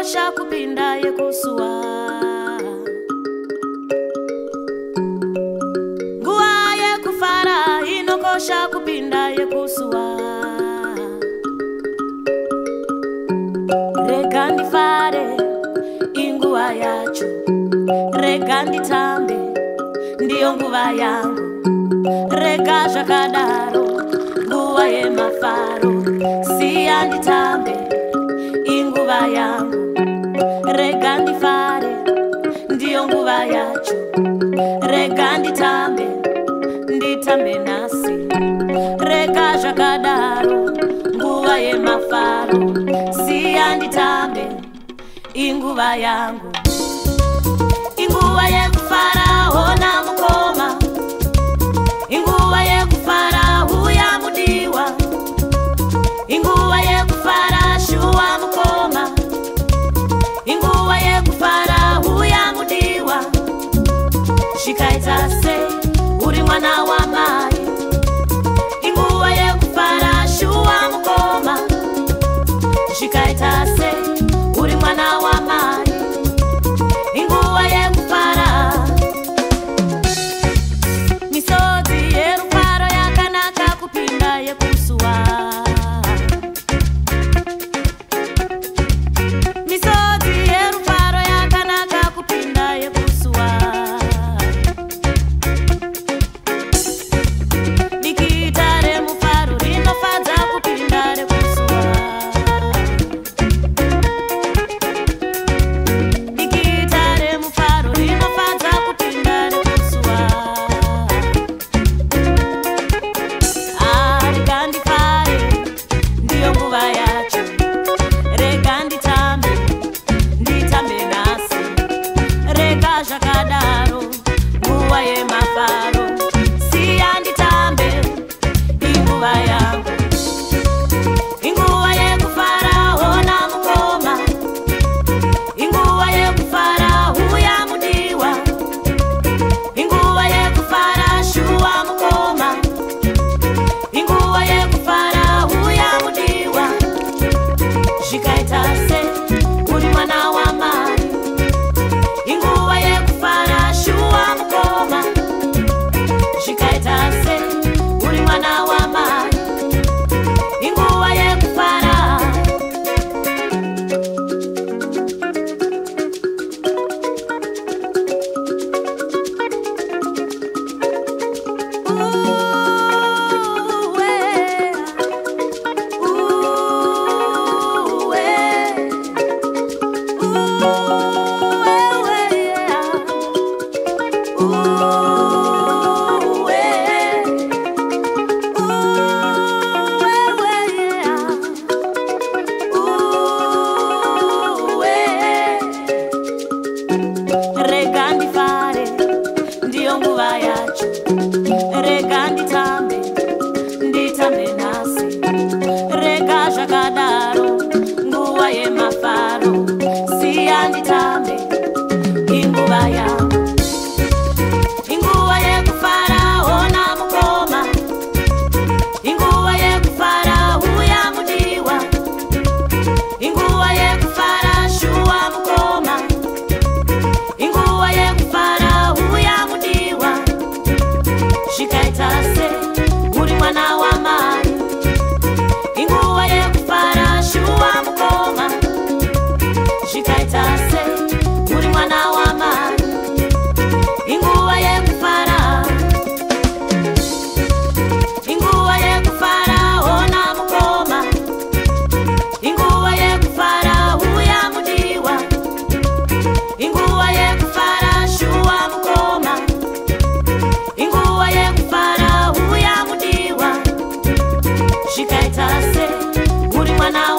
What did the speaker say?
inokosha kupinda yekusuwa. Nguwa yekufara inokosha kupinda yekusuwa. Rega ndifare inguwa yacho, rega nditambe ndiyo nguva yangu. Rega zvakadaro nguva yemafaro, siya nditambe inguva yangu. Rega ndifare ndiyo nguva yacho, rega nditambe nditambe nasi. Rega zvakadaro nguva yemafaro, siya nditambe inguva yangu. Inguva yekufara hona mukoma, inguva yekufara huya mudiwa. Inguva yekufara shuwa mukoma, inguva yekufara huya mudiwa. Zvikaita sei uri mwana wamai, inguva yekufara shuwa mukoma. Zvikaita sei uri mwana wamai, inguva yekufara. Misodzi yerufaro yakanaka kupinda yekusuwa. Misodzi yerufaro yakanaka kupinda yekusuwa. Dikita remufaro rinofadza kupinda rekusuwa. Dikita remufaro rinofadza kupinda rekusuwa. Rega ndifare ndiyo nguva yacho, rega nditambe nditambe nasi. Rega zvakadaro nguva yemafaro, siya nditambe inguva yangu. Inguva yekufara hona mukoma, inguva yekufara huya mudiwa. Inguva yekufara shuwa mukoma, inguva yekufara huya mudiwa. Zvikaita sei uri mwana wamai, inguva yekufara shuwa mukoma. Zvikaita sei uri mwana wamai, inguva yekufara. Rega ndifare ndiyo nguva yacho, rega nditambe nditambe nasi. Rega zvakadaro nguva yemafaro, siya nditambe inguva yangu. Inguva yekufara hona mukoma, inguva yekufara huya mudiwa. Inguva yekufara shuwa mukoma, inguva yekufara huya mudiwa. Zvikaita sei uri mwana wamai, inguva yekufara shuwa mukoma. Zvikaita sei uri mwana wamai, inguva yekufara. Inguva yekufara hona mukoma, inguva yekufara huya mudiwa. Inguva yekufara shuwa mukoma, inguva yekufara huya mudiwa. Zvikaita sei uri mwana